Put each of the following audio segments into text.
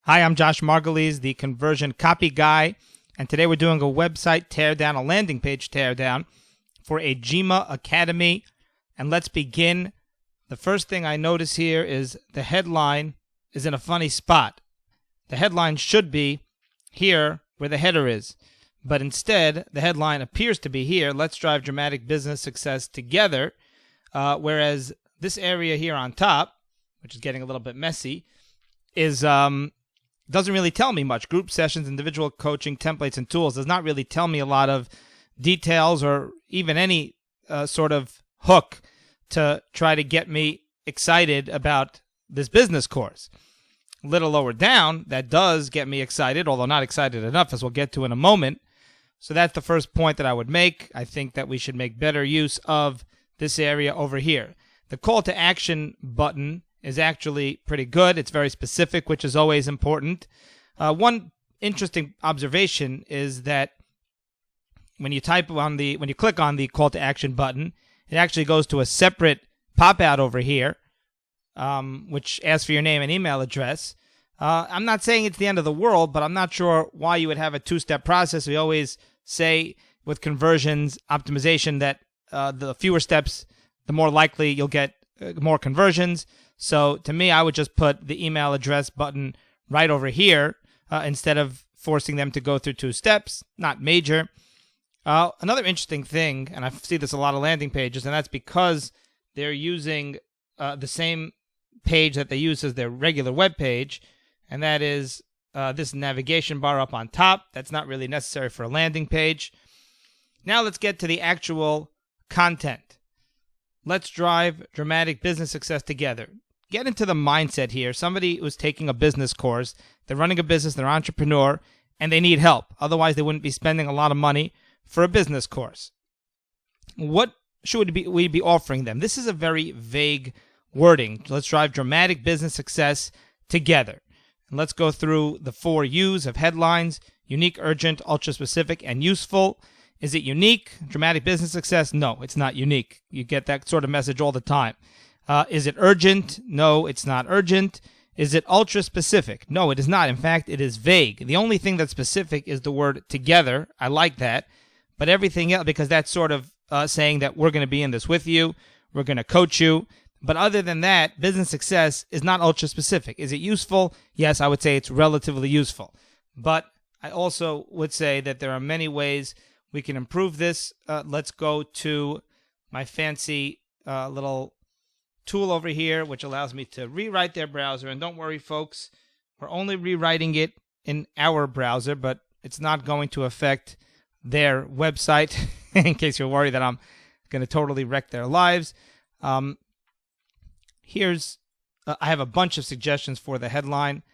Hi, I'm Josh Margulies, the conversion copy guy, and today we're doing a website teardown, a landing page teardown for Agema Academy. And let's begin. The first thing I notice here is the headline is in a funny spot. The headline should be here where the header is, but instead the headline appears to be here. Let's drive dramatic business success together, whereas this area here on top, which is getting a little bit messy, is doesn't really tell me much. Group sessions, individual coaching, templates, and tools does not really tell me a lot of details or even any sort of hook to try to get me excited about this business course. A little lower down, that does get me excited, although not excited enough, as we'll get to in a moment. So that's the first point that I would make. I think that we should make better use of this area over here. The call to action button is actually pretty good. It's very specific, which is always important. One interesting observation is that when you click on the call to action button, it actually goes to a separate pop-out over here, which asks for your name and email address. I'm not saying it's the end of the world, but I'm not sure why you would have a two-step process. We always say with conversions optimization that the fewer steps, the more likely you'll get more conversions. So to me, I would just put the email address button right over here instead of forcing them to go through two steps. Not major. Another interesting thing, and I see this a lot of landing pages, and that's because they're using the same page that they use as their regular web page, and that is this navigation bar up on top. That's not really necessary for a landing page. Now let's get to the actual content. Let's drive dramatic business success together. Get into the mindset here. Somebody who's taking a business course, they're running a business, they're an entrepreneur, and they need help. Otherwise, they wouldn't be spending a lot of money for a business course. What should we be offering them? This is a very vague wording. Let's drive dramatic business success together. And let's go through the 4 U's of headlines: unique, urgent, ultra-specific, and useful. Is it unique? Dramatic business success? No, it's not unique. You get that sort of message all the time. Is it urgent? No, it's not urgent. Is it ultra-specific? No, it is not. In fact, it is vague. The only thing that's specific is the word together. I like that. But everything else, because that's sort of saying that we're going to be in this with you, we're going to coach you. But other than that, business success is not ultra-specific. Is it useful? Yes, I would say it's relatively useful. But I also would say that there are many ways we can improve this. Let's go to my fancy little tool over here, which allows me to rewrite their browser. And don't worry, folks, we're only rewriting it in our browser, but it's not going to affect their website, in case you're worried that I'm going to totally wreck their lives. I have a bunch of suggestions for the headline.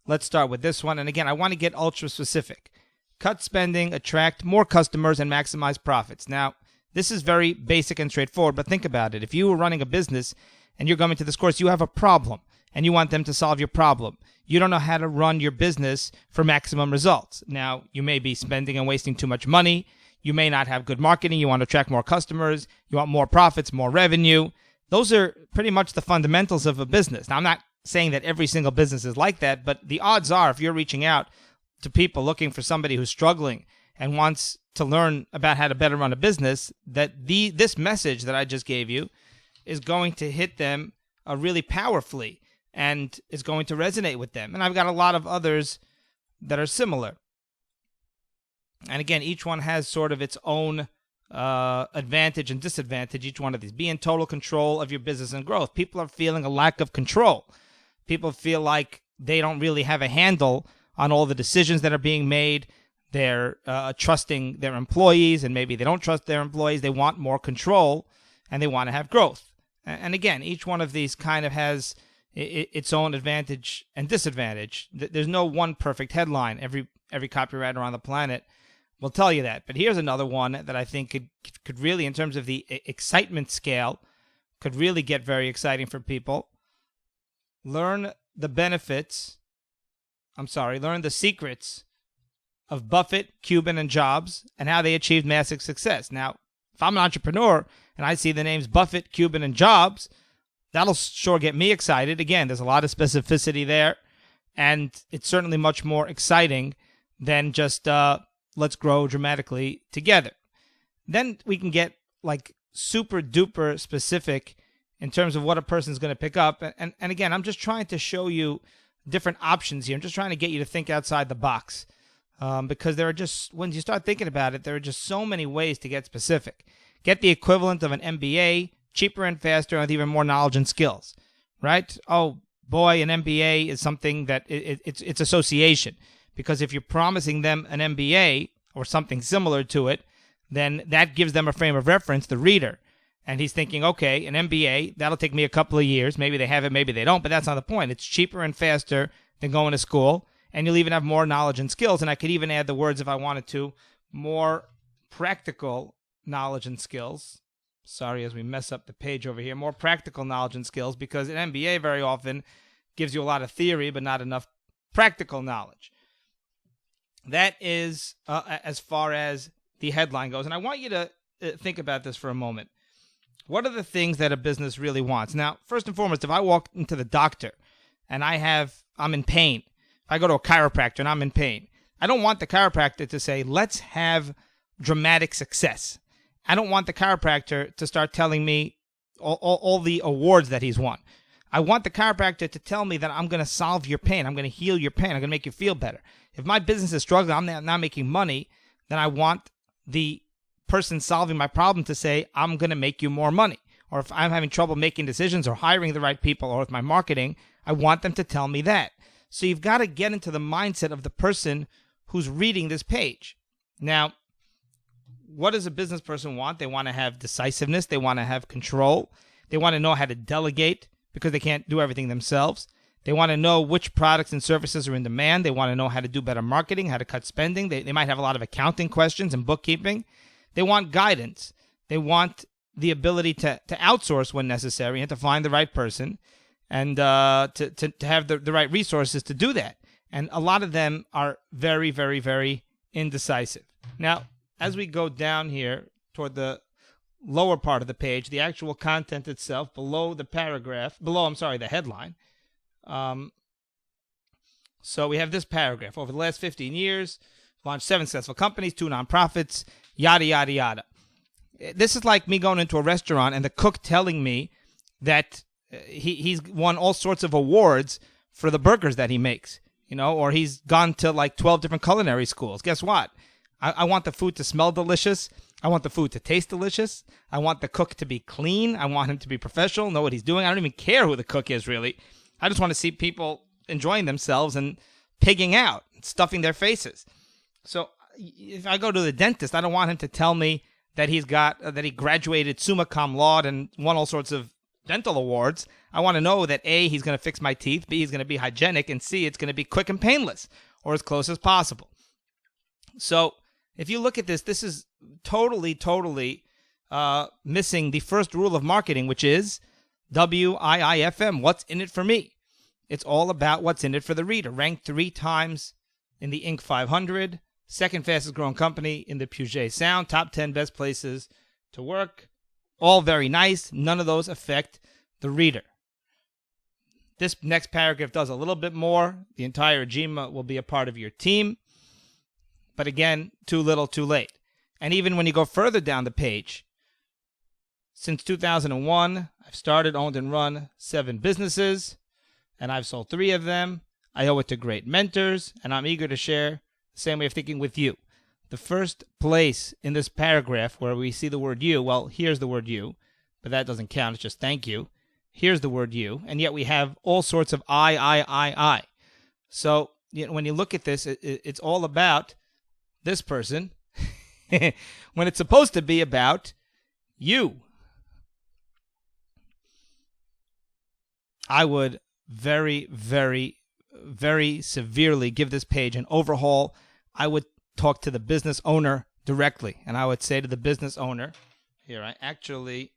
Let's start with this one. And again, I want to get ultra specific. Cut spending, attract more customers, and maximize profits. Now, this is very basic and straightforward, but think about it. If you were running a business and you're going to this course, you have a problem, and you want them to solve your problem. You don't know how to run your business for maximum results. Now, you may be spending and wasting too much money. You may not have good marketing. You want to attract more customers. You want more profits, more revenue. Those are pretty much the fundamentals of a business. Now, I'm not saying that every single business is like that, but the odds are, if you're reaching out to people looking for somebody who's struggling and wants to learn about how to better run a business, that this message that I just gave you is going to hit them really powerfully and is going to resonate with them. And I've got a lot of others that are similar. And again, each one has sort of its own advantage and disadvantage, each one of these. Be in total control of your business and growth. People are feeling a lack of control. People feel like they don't really have a handle on all the decisions that are being made. They're trusting their employees, and maybe they don't trust their employees. They want more control, and they want to have growth. And again, each one of these kind of has its own advantage and disadvantage. There's no one perfect headline. Every copywriter on the planet will tell you that. But here's another one that I think could really, in terms of the excitement scale, could really get very exciting for people. Learn the secrets of Buffett, Cuban, and Jobs, and how they achieved massive success. Now, if I'm an entrepreneur and I see the names Buffett, Cuban, and Jobs, that'll sure get me excited. Again, there's a lot of specificity there. And it's certainly much more exciting than just let's grow dramatically together. Then we can get like super duper specific in terms of what a person's going to pick up. And again, I'm just trying to show you different options here. I'm just trying to get you to think outside the box. Because there are just, when you start thinking about it, there are just so many ways to get specific. Get the equivalent of an MBA, cheaper and faster, with even more knowledge and skills, right? Oh boy, an MBA is something that it's association. Because if you're promising them an MBA or something similar to it, then that gives them a frame of reference, the reader. And he's thinking, okay, an MBA, that'll take me a couple of years. Maybe they have it, maybe they don't, but that's not the point. It's cheaper and faster than going to school. And you'll even have more knowledge and skills. And I could even add the words, if I wanted to, more practical knowledge and skills. Sorry, as we mess up the page over here. More practical knowledge and skills, because an MBA very often gives you a lot of theory, but not enough practical knowledge. That is as far as the headline goes. And I want you to think about this for a moment. What are the things that a business really wants? Now, first and foremost, if I walk into the doctor and I'm in pain, if I go to a chiropractor and I'm in pain, I don't want the chiropractor to say, let's have dramatic success. I don't want the chiropractor to start telling me all the awards that he's won. I want the chiropractor to tell me that I'm going to solve your pain. I'm going to heal your pain. I'm going to make you feel better. If my business is struggling, I'm not making money, then I want the person solving my problem to say, I'm going to make you more money. Or if I'm having trouble making decisions or hiring the right people or with my marketing, I want them to tell me that. So you've got to get into the mindset of the person who's reading this page. Now, what does a business person want? They want to have decisiveness. They want to have control. They want to know how to delegate because they can't do everything themselves. They want to know which products and services are in demand. They want to know how to do better marketing, how to cut spending. They might have a lot of accounting questions and bookkeeping. They want guidance. They want the ability to outsource when necessary and to find the right person and to have the right resources to do that. And a lot of them are very, very, very indecisive. Now, as we go down here toward the lower part of the page, the actual content itself, below the headline. So we have this paragraph. Over the last 15 years, launched 7 successful companies, 2 nonprofits, yada, yada, yada. This is like me going into a restaurant and the cook telling me that he's won all sorts of awards for the burgers that he makes, or he's gone to like 12 different culinary schools. Guess what? I want the food to smell delicious. I want the food to taste delicious. I want the cook to be clean. I want him to be professional, know what he's doing. I don't even care who the cook is, really. I just want to see people enjoying themselves and pigging out, stuffing their faces. So if I go to the dentist, I don't want him to tell me that he graduated summa cum laude and won all sorts of dental awards. I want to know that A, he's going to fix my teeth, B, he's going to be hygienic, and C, it's going to be quick and painless, or as close as possible. So if you look at this, this is totally missing the first rule of marketing, which is WIIFM, what's in it for me? It's all about what's in it for the reader. Ranked 3 times in the Inc. 500, second fastest growing company in the Puget Sound, top 10 best places to work. All very nice. None of those affect the reader. This next paragraph does a little bit more. The entire Agema will be a part of your team. But again, too little, too late. And even when you go further down the page, since 2001, I've started, owned, and run 7 businesses, and I've sold 3 of them. I owe it to great mentors, and I'm eager to share the same way of thinking with you. The first place in this paragraph where we see the word you, well, here's the word you, but that doesn't count. It's just thank you. Here's the word you, and yet we have all sorts of I. So when you look at this, it's all about this person when it's supposed to be about you. I would very, very, very severely give this page an overhaul. I would talk to the business owner directly, and I would say to the business owner, I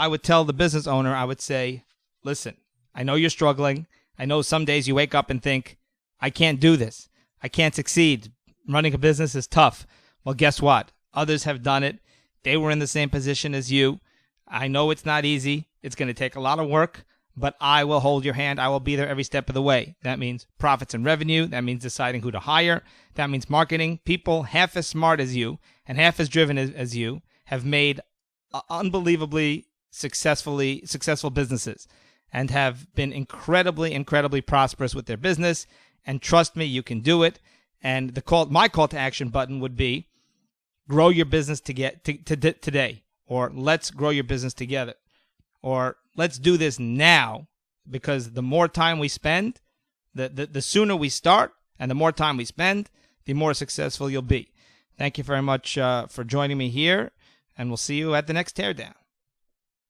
would tell the business owner, I would say, listen, I know you're struggling. I know some days you wake up and think, I can't do this. I can't succeed. Running a business is tough. Well, guess what? Others have done it. They were in the same position as you. I know it's not easy. It's going to take a lot of work, but I will hold your hand. I will be there every step of the way. That means profits and revenue. That means deciding who to hire. That means marketing. People half as smart as you and half as driven as you have made unbelievably successful businesses and have been incredibly prosperous with their business. And trust me, you can do it. And my call to action button would be grow your business today, or let's grow your business together, or let's do this now, because the more time we spend, the sooner we start, and the more time we spend, the more successful you'll be. Thank you very much for joining me here, and we'll see you at the next Teardown.